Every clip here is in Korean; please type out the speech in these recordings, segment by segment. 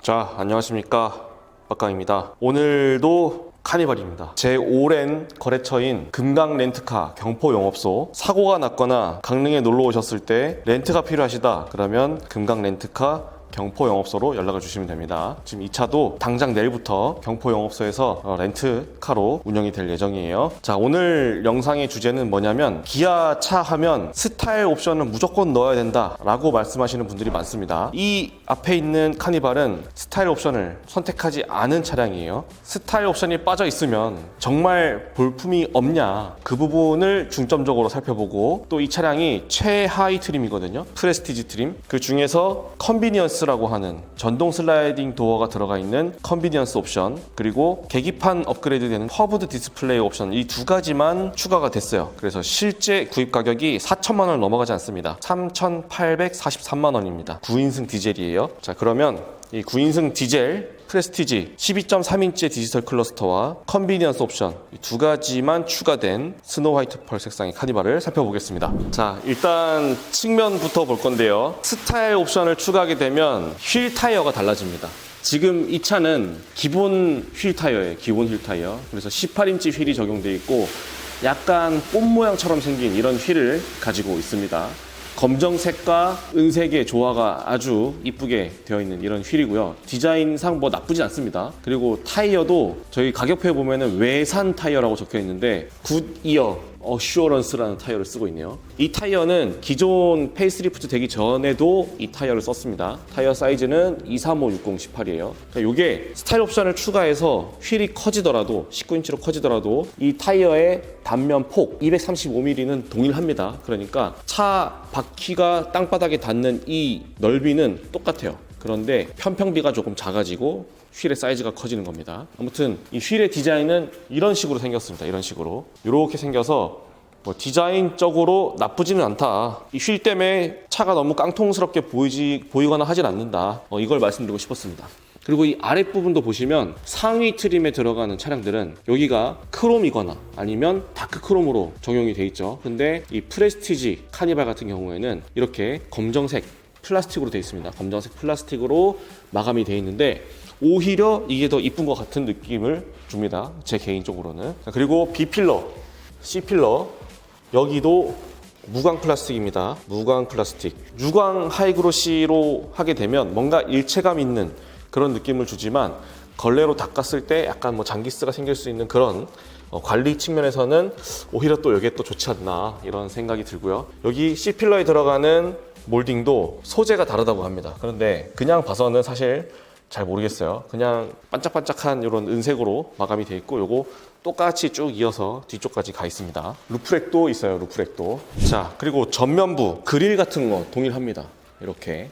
자, 안녕하십니까, 빡강입니다. 오늘도 카니발입니다. 제 오랜 거래처인 금강렌트카 경포영업소, 사고가 났거나 강릉에 놀러 오셨을 때 렌트가 필요하시다 그러면 금강렌트카 경포영업소로 연락을 주시면 됩니다. 지금 이 차도 당장 내일부터 경포영업소에서 렌트카로 운영이 될 예정이에요. 자, 오늘 영상의 주제는 뭐냐면 기아 차 하면 스타일 옵션은 무조건 넣어야 된다 라고 말씀하시는 분들이 많습니다. 이 앞에 있는 카니발은 스타일 옵션을 선택하지 않은 차량이에요. 스타일 옵션이 빠져 있으면 정말 볼품이 없냐, 그 부분을 중점적으로 살펴보고, 또 이 차량이 최하위 트림이거든요. 프레스티지 트림. 그 중에서 컨비니언스라고 하는 전동 슬라이딩 도어가 들어가 있는 컨비니언스 옵션, 그리고 계기판 업그레이드 되는 커브드 디스플레이 옵션, 이 두 가지만 추가가 됐어요. 그래서 실제 구입 가격이 4천만 원을 넘어가지 않습니다. 3,843만 원입니다. 9인승 디젤이에요. 자, 그러면 이 9인승 디젤 프레스티지 12.3인치의 디지털 클러스터와 컨비니언스 옵션, 이 두 가지만 추가된 스노우 화이트 펄 색상의 카니발을 살펴보겠습니다. 자, 일단 측면부터 볼 건데요. 스타일 옵션을 추가하게 되면 휠 타이어가 달라집니다. 지금 이 차는 기본 휠 타이어예요. 기본 휠 타이어. 그래서 18인치 휠이 적용되어 있고 약간 꽃 모양처럼 생긴 이런 휠을 가지고 있습니다. 검정색과 은색의 조화가 아주 이쁘게 되어 있는 이런 휠이고요. 디자인상 뭐 나쁘진 않습니다. 그리고 타이어도 저희 가격표에 보면은 외산 타이어라고 적혀 있는데 굿이어 어슈어런스라는 타이어를 쓰고 있네요. 이 타이어는 기존 페이스리프트 되기 전에도 이 타이어를 썼습니다. 타이어 사이즈는 235/6018이에요. 그러니까 이게 스타일 옵션을 추가해서 휠이 커지더라도 19인치로 커지더라도 이 타이어의 단면 폭 235mm는 동일합니다. 그러니까 차 바퀴가 땅바닥에 닿는 이 넓이는 똑같아요. 그런데 편평비가 조금 작아지고 휠의 사이즈가 커지는 겁니다. 아무튼 이 휠의 디자인은 이런 식으로 생겼습니다. 이런 식으로 이렇게 생겨서 뭐 디자인적으로 나쁘지는 않다, 이 휠 때문에 차가 너무 깡통스럽게 보이거나 하진 않는다, 이걸 말씀드리고 싶었습니다. 그리고 이 아랫부분도 보시면 상위 트림에 들어가는 차량들은 여기가 크롬이거나 아니면 다크 크롬으로 적용이 돼 있죠. 근데 이 프레스티지 카니발 같은 경우에는 이렇게 검정색 플라스틱으로 되어 있습니다. 검정색 플라스틱으로 마감이 되어 있는데 오히려 이게 더 이쁜 것 같은 느낌을 줍니다. 제 개인적으로는. 그리고 B필러, C필러, 여기도 무광 플라스틱입니다. 무광 플라스틱. 유광 하이그로시로 하게 되면 뭔가 일체감 있는 그런 느낌을 주지만 걸레로 닦았을 때 약간 뭐 장기스가 생길 수 있는 그런 관리 측면에서는 오히려 또 이게 또 좋지 않나, 이런 생각이 들고요. 여기 C필러에 들어가는 몰딩도 소재가 다르다고 합니다. 그런데 그냥 봐서는 사실 잘 모르겠어요. 그냥 반짝반짝한 이런 은색으로 마감이 되어 있고, 요거 똑같이 쭉 이어서 뒤쪽까지 가 있습니다. 루프렉도 있어요. 루프렉도. 자, 그리고 전면부 그릴 같은 거 동일합니다. 이렇게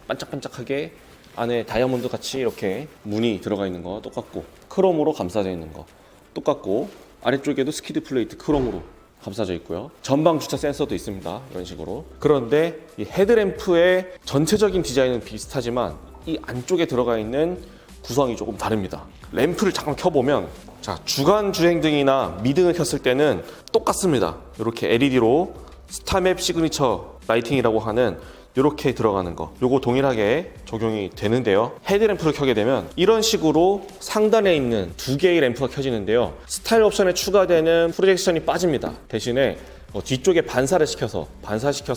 반짝반짝하게 안에 다이아몬드 같이 이렇게 무늬 들어가 있는 거 똑같고, 크롬으로 감싸져 있는 거 똑같고, 아래쪽에도 스키드 플레이트 크롬으로 감싸져 있고요. 전방 주차 센서도 있습니다. 이런 식으로. 그런데 이 헤드램프의 전체적인 디자인은 비슷하지만 이 안쪽에 들어가 있는 구성이 조금 다릅니다. 램프를 잠깐 켜보면, 자, 주간 주행등이나 미등을 켰을 때는 똑같습니다. 이렇게 LED로 스타맵 시그니처 라이팅이라고 하는 이렇게 들어가는 거, 요거 동일하게 적용이 되는데요. 헤드램프를 켜게 되면 이런 식으로 상단에 있는 두 개의 램프가 켜지는데요. 스타일 옵션에 추가되는 프로젝션이 빠집니다. 대신에 뒤쪽에 반사시켜서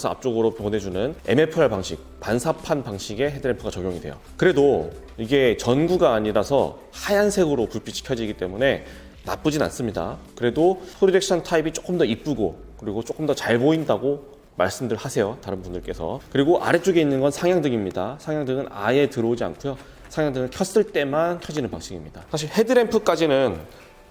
앞쪽으로 보내주는 MFR 방식, 반사판 방식의 헤드램프가 적용이 돼요. 그래도 이게 전구가 아니라서 하얀색으로 불빛이 켜지기 때문에 나쁘진 않습니다. 그래도 프로젝션 타입이 조금 더 이쁘고, 그리고 조금 더 잘 보인다고 말씀들 하세요, 다른 분들께서. 그리고 아래쪽에 있는 건 상향등입니다. 상향등은 아예 들어오지 않고요. 상향등을 켰을 때만 켜지는 방식입니다. 사실 헤드램프까지는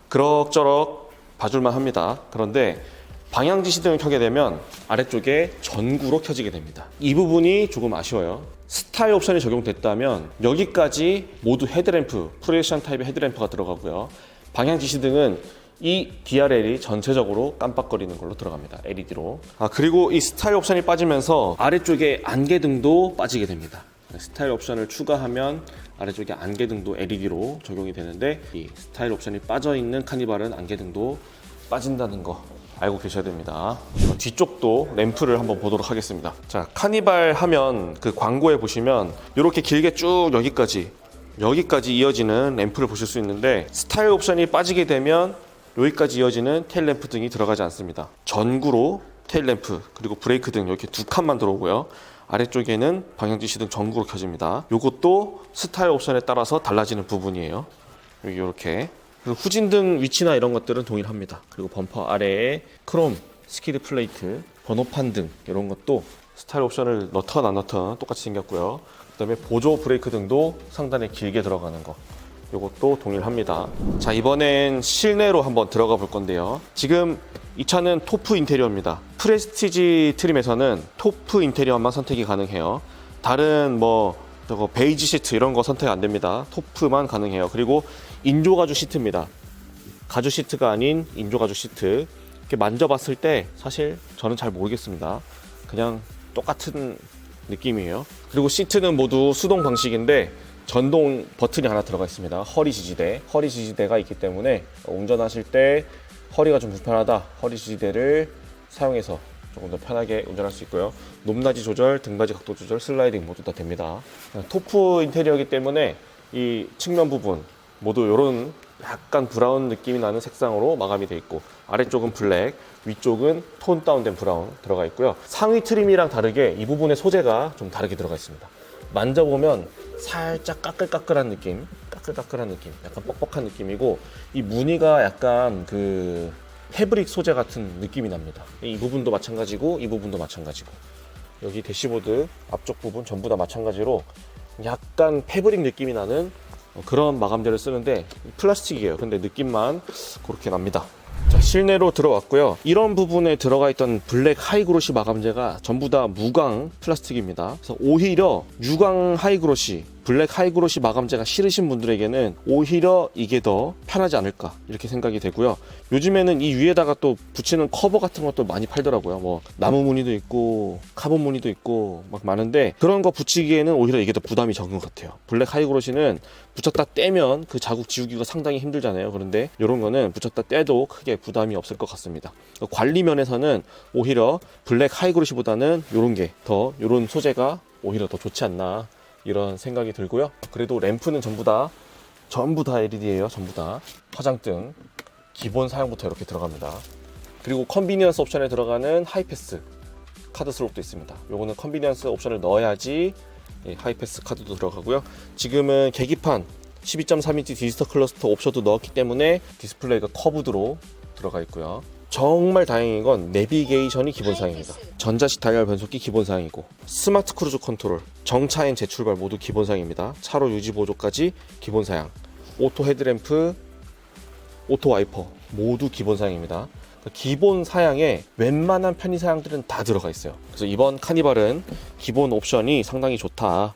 그럭저럭 봐줄만 합니다. 그런데 방향지시등을 켜게 되면 아래쪽에 전구로 켜지게 됩니다. 이 부분이 조금 아쉬워요. 스타일 옵션이 적용됐다면 여기까지 모두 헤드램프, 프로젝션 타입의 헤드램프가 들어가고요. 방향지시등은 이 DRL이 전체적으로 깜빡거리는 걸로 들어갑니다. LED로. 그리고 이 스타일 옵션이 빠지면서 아래쪽에 안개등도 빠지게 됩니다. 스타일 옵션을 추가하면 아래쪽에 안개등도 LED로 적용이 되는데, 이 스타일 옵션이 빠져있는 카니발은 안개등도 빠진다는 거 알고 계셔야 됩니다. 뒤쪽도 램프를 한번 보도록 하겠습니다. 자, 카니발 하면 그 광고에 보시면 이렇게 길게 쭉 여기까지 여기까지 이어지는 램프를 보실 수 있는데 스타일 옵션이 빠지게 되면 여기까지 이어지는 테일 램프 등이 들어가지 않습니다. 전구로 테일 램프 그리고 브레이크 등 이렇게 두 칸만 들어오고요. 아래쪽에는 방향 지시등 전구로 켜집니다. 이것도 스타일 옵션에 따라서 달라지는 부분이에요. 여기 이렇게. 그리고 후진등 위치나 이런 것들은 동일합니다. 그리고 범퍼 아래에 크롬, 스키드 플레이트, 번호판 등 이런 것도 스타일 옵션을 넣든 안 넣든 똑같이 생겼고요. 그 다음에 보조 브레이크 등도 상단에 길게 들어가는 거, 이것도 동일합니다. 자, 이번엔 실내로 한번 들어가 볼 건데요. 지금 이 차는 토프 인테리어입니다. 프레스티지 트림에서는 토프 인테리어만 선택이 가능해요. 다른 저거 베이지 시트 이런 거 선택 안 됩니다. 토프만 가능해요. 그리고 인조 가죽 시트입니다. 가죽 시트가 아닌 인조 가죽 시트. 이렇게 만져봤을 때 사실 저는 잘 모르겠습니다. 그냥 똑같은 느낌이에요. 그리고 시트는 모두 수동 방식인데 전동 버튼이 하나 들어가 있습니다. 허리 지지대가 있기 때문에 운전하실 때 허리가 좀 불편하다, 허리 지지대를 사용해서 조금 더 편하게 운전할 수 있고요. 높낮이 조절, 등받이 각도 조절, 슬라이딩 모두 다 됩니다. 토프 인테리어이기 때문에 이 측면 부분 모두 이런 약간 브라운 느낌이 나는 색상으로 마감이 되어 있고, 아래쪽은 블랙, 위쪽은 톤 다운된 브라운 들어가 있고요. 상위 트림이랑 다르게 이 부분의 소재가 좀 다르게 들어가 있습니다. 만져보면 살짝 까끌까끌한 느낌, 약간 뻑뻑한 느낌이고, 이 무늬가 약간 그 패브릭 소재 같은 느낌이 납니다. 이 부분도 마찬가지고 이 부분도 마찬가지고, 여기 대시보드 앞쪽 부분 전부 다 마찬가지로 약간 패브릭 느낌이 나는 그런 마감재를 쓰는데 플라스틱이에요. 근데 느낌만 그렇게 납니다. 자, 실내로 들어왔고요. 이런 부분에 들어가 있던 블랙 하이그로시 마감재가 전부 다 무광 플라스틱입니다. 그래서 오히려 유광 하이그로시, 블랙 하이그로시 마감재가 싫으신 분들에게는 오히려 이게 더 편하지 않을까 이렇게 생각이 되고요. 요즘에는 이 위에다가 또 붙이는 커버 같은 것도 많이 팔더라고요. 나무 무늬도 있고 카본 무늬도 있고 막 많은데, 그런 거 붙이기에는 오히려 이게 더 부담이 적은 것 같아요. 블랙 하이그로시는 붙였다 떼면 그 자국 지우기가 상당히 힘들잖아요. 그런데 이런 거는 붙였다 떼도 크게 부담이 없을 것 같습니다. 관리 면에서는 오히려 블랙 하이그로시보다는 이런 소재가 오히려 더 좋지 않나 이런 생각이 들고요. 그래도 램프는 전부 다 LED예요. 전부 다 화장등 기본 사양부터 이렇게 들어갑니다. 그리고 컨비니언스 옵션에 들어가는 하이패스 카드 슬롯도 있습니다. 요거는 컨비니언스 옵션을 넣어야지 하이패스 카드도 들어가고요. 지금은 계기판 12.3인치 디지털 클러스터 옵션도 넣었기 때문에 디스플레이가 커브드로 들어가 있고요. 정말 다행인 건 내비게이션이 기본 사양입니다. 전자식 다이얼 변속기 기본 사양이고, 스마트 크루즈 컨트롤, 정차엔 재출발 모두 기본 사양입니다. 차로 유지 보조까지 기본 사양, 오토 헤드램프, 오토 와이퍼 모두 기본 사양입니다. 기본 사양에 웬만한 편의 사양들은 다 들어가 있어요. 그래서 이번 카니발은 기본 옵션이 상당히 좋다,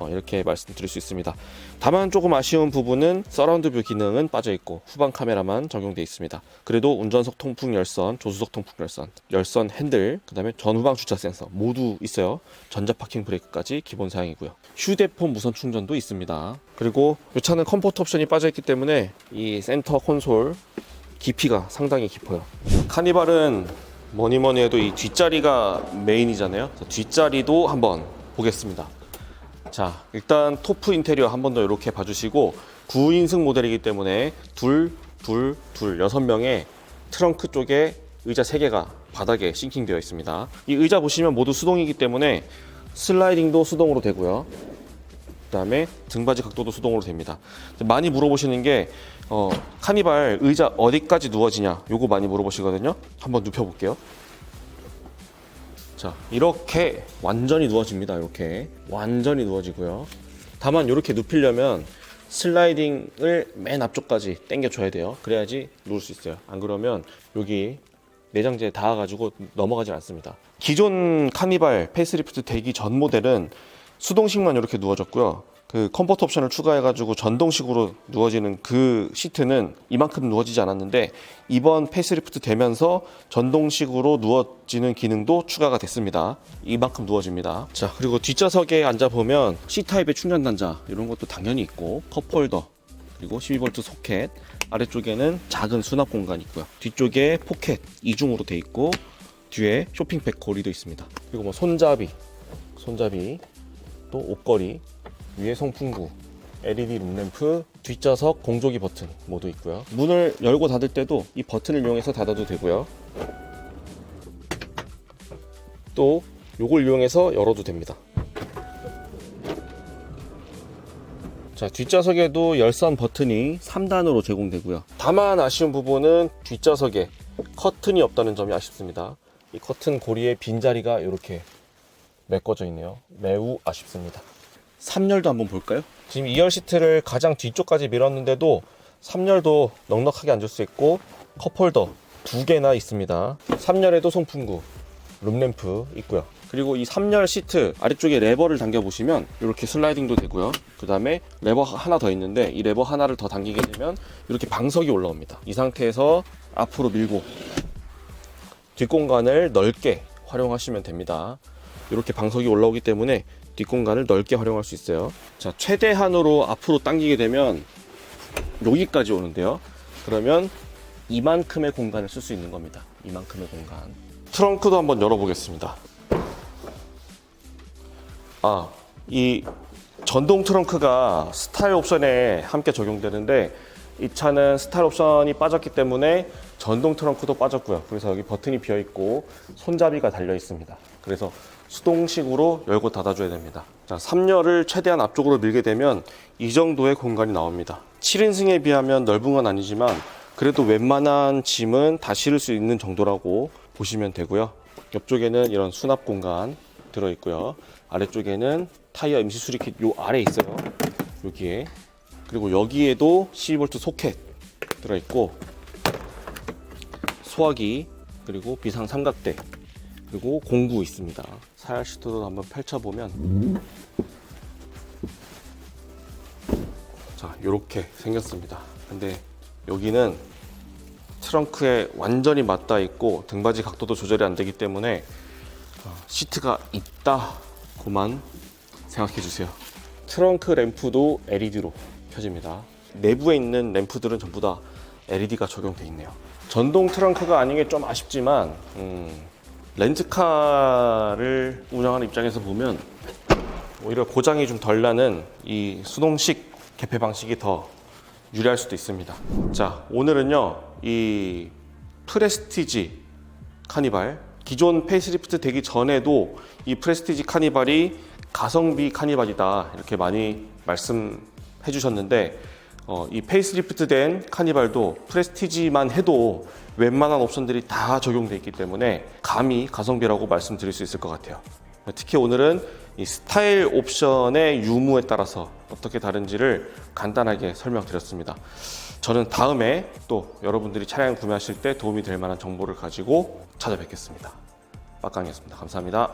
이렇게 말씀드릴 수 있습니다. 다만 조금 아쉬운 부분은 서라운드 뷰 기능은 빠져있고 후방 카메라만 적용되어 있습니다. 그래도 운전석 통풍 열선, 조수석 통풍 열선, 열선 핸들, 그 다음에 전후방 주차 센서 모두 있어요. 전자 파킹 브레이크까지 기본 사양이고요. 휴대폰 무선 충전도 있습니다. 그리고 이 차는 컴포트 옵션이 빠져있기 때문에 이 센터 콘솔 깊이가 상당히 깊어요. 카니발은 뭐니 해도 이 뒷자리가 메인이잖아요. 뒷자리도 한번 보겠습니다. 자, 일단 토프 인테리어 한 번 더 이렇게 봐주시고, 9인승 모델이기 때문에 둘, 6명의 트렁크 쪽에 의자 3개가 바닥에 싱킹 되어 있습니다. 이 의자 보시면 모두 수동이기 때문에 슬라이딩도 수동으로 되고요. 그 다음에 등받이 각도도 수동으로 됩니다. 많이 물어보시는 게 카니발 의자 어디까지 누워지냐, 요거 많이 물어보시거든요. 한번 눕혀볼게요. 자, 이렇게 완전히 누워집니다. 이렇게 완전히 누워지고요. 다만 이렇게 눕히려면 슬라이딩을 맨 앞쪽까지 당겨 줘야 돼요. 그래야지 누울 수 있어요. 안 그러면 여기 내장재에 닿아가지고 넘어가지 않습니다. 기존 카니발 페이스리프트 되기 전 모델은 수동식만 이렇게 누워졌고요. 그 컴포트 옵션을 추가해가지고 전동식으로 누워지는 그 시트는 이만큼 누워지지 않았는데, 이번 페이스리프트 되면서 전동식으로 누워지는 기능도 추가가 됐습니다. 이만큼 누워집니다. 자, 그리고 뒷좌석에 앉아보면 C타입의 충전 단자 이런 것도 당연히 있고, 컵홀더, 그리고 12V 소켓, 아래쪽에는 작은 수납 공간이 있고요. 뒤쪽에 포켓 이중으로 돼 있고, 뒤에 쇼핑백 고리도 있습니다. 그리고 손잡이, 또 옷걸이, 위에 송풍구, LED 룸램프, 뒷좌석 공조기 버튼 모두 있고요. 문을 열고 닫을 때도 이 버튼을 이용해서 닫아도 되고요. 또 요걸 이용해서 열어도 됩니다. 자, 뒷좌석에도 열선 버튼이 3단으로 제공되고요. 다만 아쉬운 부분은 뒷좌석에 커튼이 없다는 점이 아쉽습니다. 이 커튼 고리에 빈자리가 이렇게 메꿔져 있네요. 매우 아쉽습니다. 3열도 한번 볼까요? 지금 2열 시트를 가장 뒤쪽까지 밀었는데도 3열도 넉넉하게 앉을 수 있고 컵홀더 2개나 있습니다. 3열에도 송풍구, 룸램프 있고요. 그리고 이 3열 시트 아래쪽에 레버를 당겨 보시면 이렇게 슬라이딩도 되고요. 그 다음에 레버 하나 더 있는데 이 레버 하나를 더 당기게 되면 이렇게 방석이 올라옵니다. 이 상태에서 앞으로 밀고 뒷공간을 넓게 활용하시면 됩니다. 이렇게 방석이 올라오기 때문에 뒷공간을 넓게 활용할 수 있어요. 자, 최대한으로 앞으로 당기게 되면 여기까지 오는데요. 그러면 이만큼의 공간을 쓸 수 있는 겁니다. 이만큼의 공간. 트렁크도 한번 열어보겠습니다. 이 전동 트렁크가 스타일 옵션에 함께 적용되는데 이 차는 스타일 옵션이 빠졌기 때문에 전동 트렁크도 빠졌고요. 그래서 여기 버튼이 비어 있고 손잡이가 달려 있습니다. 그래서 수동식으로 열고 닫아줘야 됩니다. 자, 3열을 최대한 앞쪽으로 밀게 되면 이 정도의 공간이 나옵니다. 7인승에 비하면 넓은 건 아니지만 그래도 웬만한 짐은 다 실을 수 있는 정도라고 보시면 되고요. 옆쪽에는 이런 수납 공간 들어있고요. 아래쪽에는 타이어 임시 수리킷 요 아래 있어요. 여기에. 그리고 여기에도 12V 소켓 들어있고 소화기 그리고 비상 삼각대 그리고 공구 있습니다. 사열 시트도 한번 펼쳐보면 자, 요렇게 생겼습니다. 근데 여기는 트렁크에 완전히 맞닿아 있고 등받이 각도도 조절이 안 되기 때문에 시트가 있다고만 생각해 주세요. 트렁크 램프도 LED로 켜집니다. 내부에 있는 램프들은 전부 다 LED가 적용되어 있네요. 전동 트렁크가 아닌 게 좀 아쉽지만 렌트카를 운영하는 입장에서 보면 오히려 고장이 좀 덜 나는 이 수동식 개폐 방식이 더 유리할 수도 있습니다. 자, 오늘은요 이 프레스티지 카니발, 기존 페이스리프트 되기 전에도 이 프레스티지 카니발이 가성비 카니발이다 이렇게 많이 말씀해 주셨는데 이 페이스리프트 된 카니발도 프레스티지만 해도 웬만한 옵션들이 다 적용되어 있기 때문에 감히 가성비라고 말씀드릴 수 있을 것 같아요. 특히 오늘은 이 스타일 옵션의 유무에 따라서 어떻게 다른지를 간단하게 설명드렸습니다. 저는 다음에 또 여러분들이 차량 구매하실 때 도움이 될 만한 정보를 가지고 찾아뵙겠습니다. 빡강이었습니다. 감사합니다.